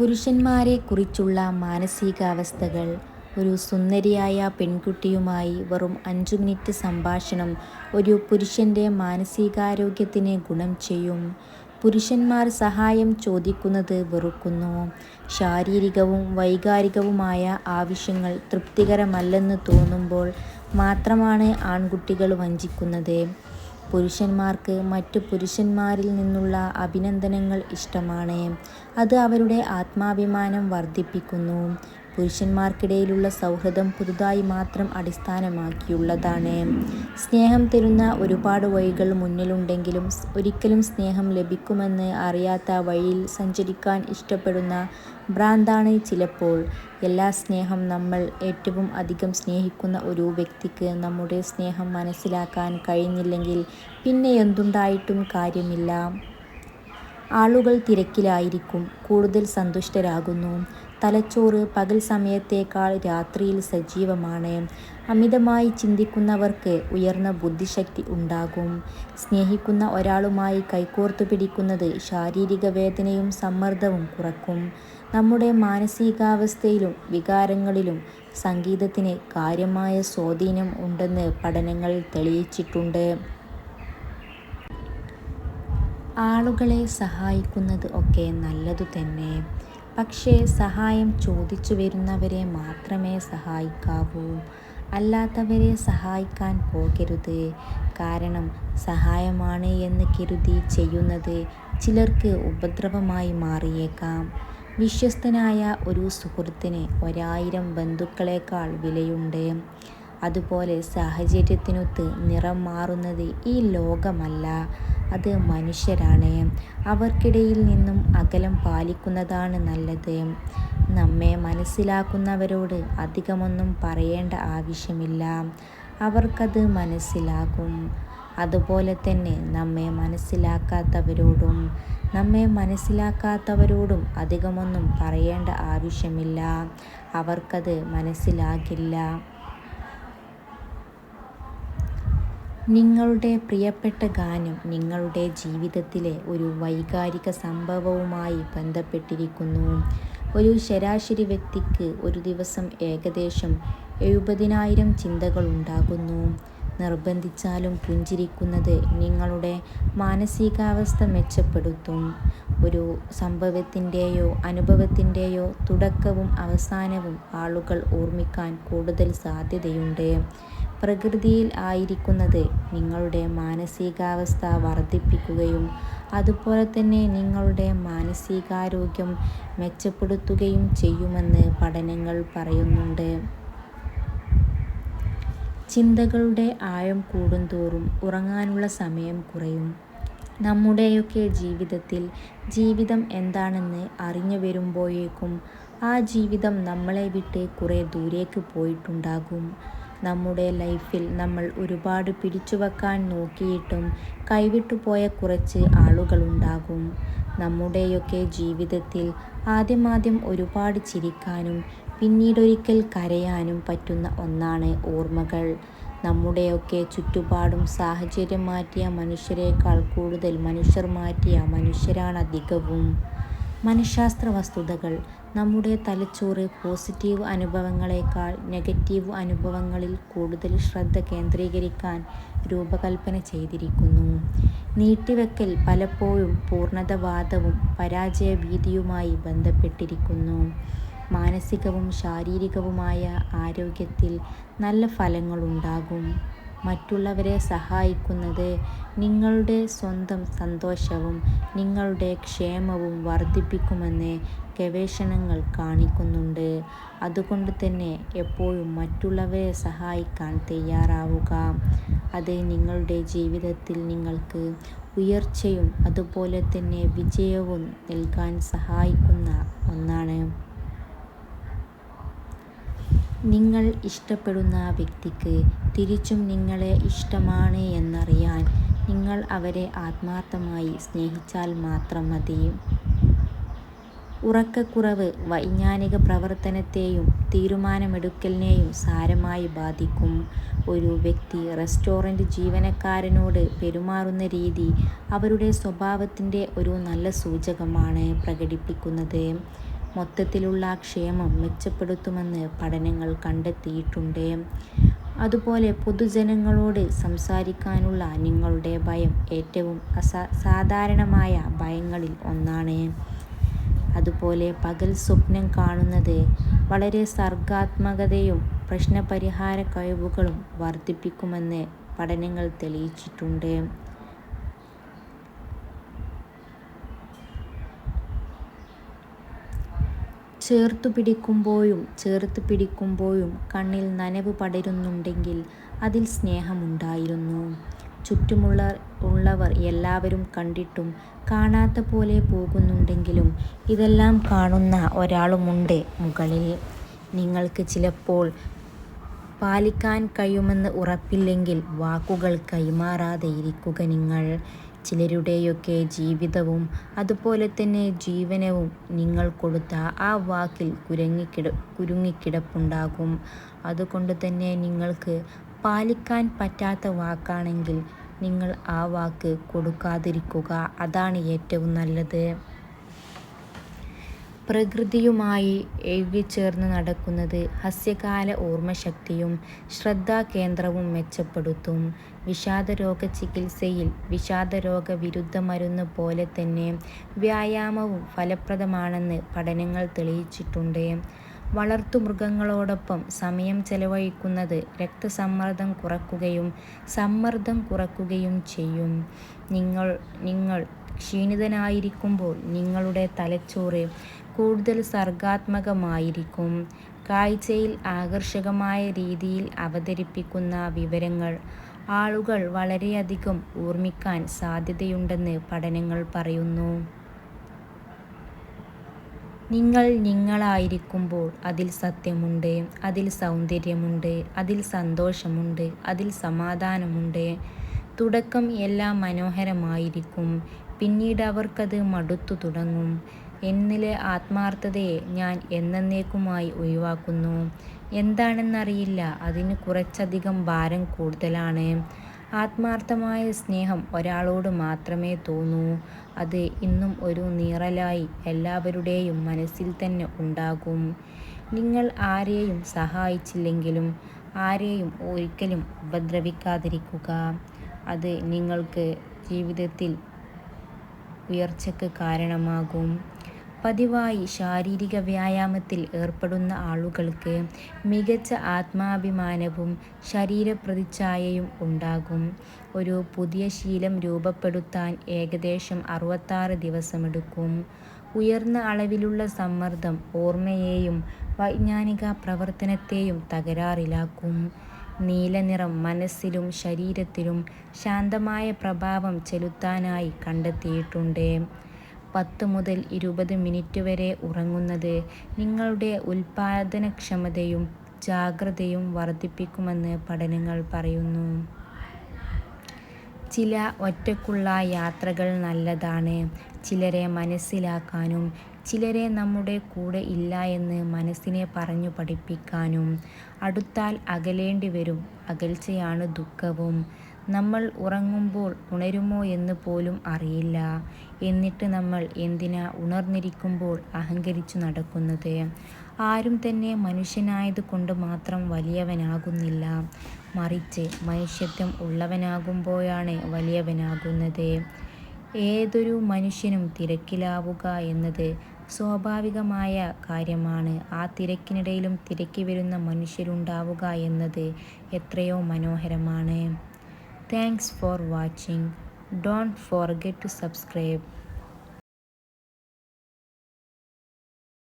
പുരുഷന്മാരെക്കുറിച്ചുള്ള മാനസികാവസ്ഥകൾ. ഒരു സുന്ദരിയായ പെൺകുട്ടിയുമായി വെറും 5 മിനിറ്റ് സംഭാഷണം ഒരു പുരുഷന്റെ മാനസികാരോഗ്യത്തിന് ഗുണം ചെയ്യും. പുരുഷന്മാർ സഹായം ചോദിക്കുന്നത് വെറുക്കുന്നു. ശാരീരികവും വൈകാരികവുമായ ആവശ്യങ്ങൾ തൃപ്തികരമല്ലെന്ന് തോന്നുമ്പോൾ മാത്രമാണ് ആൺകുട്ടികൾ വഞ്ചിക്കുന്നത്. പുരുഷന്മാർക്ക് മറ്റു പുരുഷന്മാരിൽ നിന്നുള്ള അഭിനന്ദനങ്ങൾ ഇഷ്ടമാണ്. അത് അവരുടെ ആത്മാഭിമാനം വർദ്ധിപ്പിക്കുന്നു. പുരുഷന്മാർക്കിടയിലുള്ള സൗഹൃദം പുതുതായി മാത്രം അടിസ്ഥാനമാക്കിയുള്ളതാണ്. സ്നേഹം തരുന്ന ഒരുപാട് വഴികൾ മുന്നിലുണ്ടെങ്കിലും ഒരിക്കലും സ്നേഹം ലഭിക്കുമെന്ന് അറിയാത്ത വഴിയിൽ സഞ്ചരിക്കാൻ ഇഷ്ടപ്പെടുന്ന ഭ്രാന്താണ് ചിലപ്പോൾ. സ്നേഹം. നമ്മൾ ഏറ്റവും അധികം സ്നേഹിക്കുന്ന ഒരു വ്യക്തിക്ക് നമ്മുടെ സ്നേഹം മനസ്സിലാക്കാൻ കഴിഞ്ഞില്ലെങ്കിൽ പിന്നെ എന്തുണ്ടായിട്ടും കാര്യമില്ല. ആളുകൾ തിരക്കിലായിരിക്കും, കൂടുതൽ സന്തുഷ്ടരാകുന്നു. തലച്ചോറ് പകൽ സമയത്തേക്കാൾ രാത്രിയിൽ സജീവമാണ്. അമിതമായി ചിന്തിക്കുന്നവർക്ക് ഉയർന്ന ബുദ്ധിശക്തി ഉണ്ടാകും. സ്നേഹിക്കുന്ന ഒരാളുമായി കൈകോർത്തു പിടിക്കുന്നത് ശാരീരിക വേദനയും സമ്മർദ്ദവും കുറക്കും. നമ്മുടെ മാനസികാവസ്ഥയിലും വികാരങ്ങളിലും സംഗീതത്തിന് കാര്യമായ സ്വാധീനം ഉണ്ടെന്ന് പഠനങ്ങൾ തെളിയിച്ചിട്ടുണ്ട്. ആളുകളെ സഹായിക്കുന്നത് ഒക്കെ നല്ലതു തന്നെ. പക്ഷേ സഹായം ചോദിച്ചു വരുന്നവരെ മാത്രമേ സഹായിക്കാവൂ. അല്ലാത്തവരെ സഹായിക്കാൻ പോകരുത്. കാരണം സഹായമാണ് എന്ന് കരുതി ചെയ്യുന്നത് ചിലർക്ക് ഉപദ്രവമായി മാറിയേക്കാം. വിശ്വസ്തനായ ഒരു സുഹൃത്തിന് 1000 ബന്ധുക്കളേക്കാൾ വിലയുണ്ട്. അതുപോലെ സാഹചര്യത്തിനൊത്ത് നിറം മാറുന്നത് ഈ ലോകമല്ല, അത് മനുഷ്യരാണ്. അവർക്കിടയിൽ നിന്നും അകലം പാലിക്കുന്നതാണ് നല്ലത്. നമ്മെ മനസ്സിലാക്കുന്നവരോട് അധികമൊന്നും പറയേണ്ട ആവശ്യമില്ല, അവർക്കത് മനസ്സിലാകും. അതുപോലെ തന്നെ നമ്മെ മനസ്സിലാക്കാത്തവരോടും അധികമൊന്നും പറയേണ്ട ആവശ്യമില്ല, അവർക്കത് മനസ്സിലാകില്ല. നിങ്ങളുടെ പ്രിയപ്പെട്ട ഗാനം നിങ്ങളുടെ ജീവിതത്തിലെ ഒരു വൈകാരിക സംഭവവുമായി ബന്ധപ്പെട്ടിരിക്കുന്നു. ഒരു ശരാശരി വ്യക്തിക്ക് ഒരു ദിവസം ഏകദേശം 70,000 ചിന്തകളുണ്ടാകുന്നു. നിർബന്ധിച്ചാലും പുഞ്ചിരിക്കുന്നത് നിങ്ങളുടെ മാനസികാവസ്ഥ മെച്ചപ്പെടുത്തും. ഒരു സംഭവത്തിൻ്റെയോ അനുഭവത്തിൻ്റെയോ തുടക്കവും അവസാനവും ആളുകൾ ഓർമ്മിക്കാൻ കൂടുതൽ സാധ്യതയുണ്ട്. പ്രകൃതിയിൽ ആയിരിക്കുന്നത് നിങ്ങളുടെ മാനസികാവസ്ഥ വർദ്ധിപ്പിക്കുകയും അതുപോലെ തന്നെ നിങ്ങളുടെ മാനസികാരോഗ്യം മെച്ചപ്പെടുത്തുകയും ചെയ്യുമെന്ന് പഠനങ്ങൾ പറയുന്നുണ്ട്. ചിന്തകളുടെ ആഴം കൂടുന്തോറും ഉറങ്ങാനുള്ള സമയം കുറയും. നമ്മുടെയൊക്കെ ജീവിതത്തിൽ ജീവിതം എന്താണെന്ന് അറിഞ്ഞു വരുമ്പോഴേക്കും ആ ജീവിതം നമ്മളെ വിട്ട് കുറേ ദൂരേക്ക് പോയിട്ടുണ്ടാകും. നമ്മുടെ ലൈഫിൽ നമ്മൾ ഒരുപാട് പിടിച്ചുവെക്കാൻ നോക്കിയിട്ടും കൈവിട്ടുപോയ കുറച്ച് ആളുകളുണ്ടാകും. നമ്മുടെയൊക്കെ ജീവിതത്തിൽ ആദ്യം ഒരുപാട് ചിരിക്കാനും പിന്നീടൊരിക്കൽ കരയാനും പറ്റുന്ന ഒന്നാണ് ഓർമ്മകൾ. നമ്മുടെയൊക്കെ ചുറ്റുപാടും സാഹചര്യം മാറ്റിയ മനുഷ്യരെക്കാൾ കൂടുതൽ മനുഷ്യർ മാറ്റിയ മനുഷ്യരാണധികവും. മനഃശാസ്ത്ര വസ്തുതകൾ. നമ്മുടെ തലച്ചോറ് പോസിറ്റീവ് അനുഭവങ്ങളേക്കാൾ നെഗറ്റീവ് അനുഭവങ്ങളിൽ കൂടുതൽ ശ്രദ്ധ കേന്ദ്രീകരിക്കാൻ രൂപകൽപ്പന ചെയ്തിരിക്കുന്നു. നീട്ടിവെക്കൽ പലപ്പോഴും പൂർണ്ണതവാദവും പരാജയഭീതിയുമായി ബന്ധപ്പെട്ടിരിക്കുന്നു. മാനസികവും ശാരീരികവുമായ ആരോഗ്യത്തിൽ നല്ല ഫലങ്ങളുണ്ടാകും. മറ്റുള്ളവരെ സഹായിക്കുന്നത് നിങ്ങളുടെ സ്വന്തം സന്തോഷവും നിങ്ങളുടെ ക്ഷേമവും വർദ്ധിപ്പിക്കുമെന്ന് ഗവേഷണങ്ങൾ കാണിക്കുന്നുണ്ട്. അതുകൊണ്ട് തന്നെ എപ്പോഴും മറ്റുള്ളവരെ സഹായിക്കാൻ തയ്യാറാവുക. അത് നിങ്ങളുടെ ജീവിതത്തിൽ നിങ്ങൾക്ക് ഉയർച്ചയും അതുപോലെ തന്നെ വിജയവും നൽകാൻ സഹായിക്കുന്ന ഒന്നാണ്. നിങ്ങൾ ഇഷ്ടപ്പെടുന്ന വ്യക്തിക്ക് തിരിച്ചും നിങ്ങളെ ഇഷ്ടമാണ് എന്നറിയാൻ നിങ്ങൾ അവരെ ആത്മാർത്ഥമായി സ്നേഹിച്ചാൽ മാത്രം മതി. ഉറക്കക്കുറവ് വൈജ്ഞാനിക പ്രവർത്തനത്തെയും തീരുമാനമെടുക്കലിനെയും സാരമായി ബാധിക്കും. ഒരു വ്യക്തി റെസ്റ്റോറന്റ് ജീവനക്കാരനോട് പെരുമാറുന്ന രീതി അവരുടെ സ്വഭാവത്തിൻ്റെ ഒരു നല്ല സൂചകമാണ് പ്രകടിപ്പിക്കുന്നത്. മൊത്തത്തിലുള്ള ക്ഷേമം മെച്ചപ്പെടുത്തുമെന്ന് പഠനങ്ങൾ കണ്ടെത്തിയിട്ടുണ്ട്. അതുപോലെ പൊതുജനങ്ങളോട് സംസാരിക്കാനുള്ള നിങ്ങളുടെ ഭയം ഏറ്റവും സാധാരണമായ ഭയങ്ങളിൽ ഒന്നാണ്. അതുപോലെ പകൽ സ്വപ്നം കാണുന്നത് വളരെ സർഗാത്മകതയും പ്രശ്നപരിഹാര കഴിവുകളും വർദ്ധിപ്പിക്കുമെന്ന് പഠനങ്ങൾ തെളിയിച്ചിട്ടുണ്ട്. ചേർത്ത് പിടിക്കുമ്പോഴും കണ്ണിൽ നനവ് പടരുന്നുണ്ടെങ്കിൽ അതിൽ സ്നേഹമുണ്ടായിരുന്നു. ചുറ്റുമുള്ളവർ എല്ലാവരും കണ്ടിട്ടും കാണാത്ത പോലെ പോകുന്നുണ്ടെങ്കിലും ഇതെല്ലാം കാണുന്ന ഒരാളുമുണ്ട് മുകളിൽ. നിങ്ങൾക്ക് ചിലപ്പോൾ പാലിക്കാൻ കഴിയുമെന്ന് ഉറപ്പില്ലെങ്കിൽ വാക്കുകൾ കൈമാറാതെ ഇരിക്കുക നിങ്ങൾ. ചിലരുടെയൊക്കെ ജീവിതവും അതുപോലെ തന്നെ ജീവനവും നിങ്ങൾ കൊടുത്ത ആ വാക്കിൽ കുരുങ്ങിക്കിടപ്പുണ്ടാകും. അതുകൊണ്ട് തന്നെ നിങ്ങൾക്ക് പാലിക്കാൻ പറ്റാത്ത വാക്കാണെങ്കിൽ നിങ്ങൾ ആ വാക്ക് കൊടുക്കാതിരിക്കുക. അതാണ് ഏറ്റവും നല്ലത്. പ്രകൃതിയുമായി ഇഴുകിച്ചേർന്ന് നടക്കുന്നത് ഹ്രസ്വകാല ഓർമ്മശക്തിയും ശ്രദ്ധാകേന്ദ്രവും മെച്ചപ്പെടുത്തും. വിഷാദരോഗ ചികിത്സയിൽ വിഷാദരോഗ വിരുദ്ധ മരുന്ന് പോലെ തന്നെ വ്യായാമവും ഫലപ്രദമാണെന്ന് പഠനങ്ങൾ തെളിയിച്ചിട്ടുണ്ട്. വളർത്തുമൃഗങ്ങളോടൊപ്പം സമയം ചെലവഴിക്കുന്നത് രക്തസമ്മർദ്ദം കുറയ്ക്കുകയും സമ്മർദ്ദം കുറയ്ക്കുകയും ചെയ്യും. നിങ്ങൾ ക്ഷീണിതനായിരിക്കുമ്പോൾ നിങ്ങളുടെ തലച്ചോറ് കൂടുതൽ സർഗാത്മകമായിരിക്കും. കാഴ്ചയിൽ ആകർഷകമായ രീതിയിൽ അവതരിപ്പിക്കുന്ന വിവരങ്ങൾ ആളുകൾ വളരെയധികം ഓർമ്മിക്കാൻ സാധ്യതയുണ്ടെന്ന് പഠനങ്ങൾ പറയുന്നു. നിങ്ങളായിരിക്കുമ്പോൾ അതിൽ സത്യമുണ്ട്, അതിൽ സൗന്ദര്യമുണ്ട്, അതിൽ സന്തോഷമുണ്ട്, അതിൽ സമാധാനമുണ്ട്. തുടക്കം എല്ലാം മനോഹരമായിരിക്കും, പിന്നീട് അവർക്കത് മടുത്തു തുടങ്ങും. എന്നിലെ ആത്മാർത്ഥതയെ ഞാൻ എന്നേക്കുമായി ഒഴിവാക്കുന്നു. എന്താണെന്നറിയില്ല, അതിന് കുറച്ചധികം ഭാരം കൂടുതലാണ്. ആത്മാർത്ഥമായ സ്നേഹം ഒരാളോട് മാത്രമേ തോന്നൂ. അത് ഇന്നും ഒരു നീറലായി എല്ലാവരുടെയും മനസ്സിൽ തന്നെ ഉണ്ടാകും. നിങ്ങൾ ആരെയും സഹായിച്ചില്ലെങ്കിലും ആരെയും ഒരിക്കലും ഉപദ്രവിക്കാതിരിക്കുക. അത് നിങ്ങൾക്ക് ജീവിതത്തിൽ ഉയർച്ചയ്ക്ക് കാരണമാകും. പതിവായി ശാരീരിക വ്യായാമത്തിൽ ഏർപ്പെടുന്ന ആളുകൾക്ക് മികച്ച ആത്മാഭിമാനവും ശരീരപ്രതിച്ഛായയും ഉണ്ടാകും. ഒരു പുതിയ ശീലം രൂപപ്പെടുത്താൻ ഏകദേശം 66 ദിവസമെടുക്കും. ഉയർന്ന അളവിലുള്ള സമ്മർദ്ദം ഓർമ്മയെയും വൈജ്ഞാനിക പ്രവർത്തനത്തെയും തകരാറിലാക്കും. നീലനിറം മനസ്സിലും ശരീരത്തിലും ശാന്തമായ പ്രഭാവം ചെലുത്താനായി കണ്ടെത്തിയിട്ടുണ്ട്. 10 മുതൽ 20 മിനിറ്റ് വരെ ഉറങ്ങുന്നത് നിങ്ങളുടെ ഉൽപാദനക്ഷമതയും ജാഗ്രതയും വർദ്ധിപ്പിക്കുമെന്ന് പഠനങ്ങൾ പറയുന്നു. ചില ഒറ്റയ്ക്കുള്ള യാത്രകൾ നല്ലതാണ്, ചിലരെ മനസ്സിലാക്കാനും ചിലരെ നമ്മുടെ കൂടെ ഇല്ല എന്ന് മനസ്സിനെ പറഞ്ഞു പഠിപ്പിക്കാനും. അടുത്താൽ അകലേണ്ടി വരും, അകൽച്ചയാണ് ദുഃഖവും. നമ്മൾ ഉറങ്ങുമ്പോൾ ഉണരുമോ എന്ന് പോലും അറിയില്ല. എന്നിട്ട് നമ്മൾ എന്തിനാ ഉണർന്നിരിക്കുമ്പോൾ അഹങ്കരിച്ചു നടക്കുന്നത്? ആരും തന്നെ മനുഷ്യനായത് കൊണ്ട് മാത്രം വലിയവനാകുന്നില്ല, മറിച്ച് മനുഷ്യത്വം ഉള്ളവനാകുമ്പോഴാണ് വലിയവനാകുന്നത്. ഏതൊരു മനുഷ്യനും തിരക്കിലാവുക എന്നത് സ്വാഭാവികമായ കാര്യമാണ്. ആ തിരക്കിനിടയിലും തിരക്കി വരുന്ന മനുഷ്യരുണ്ടാവുക എന്നത് എത്രയോ മനോഹരമാണ്. Thanks for watching. Don't forget to subscribe.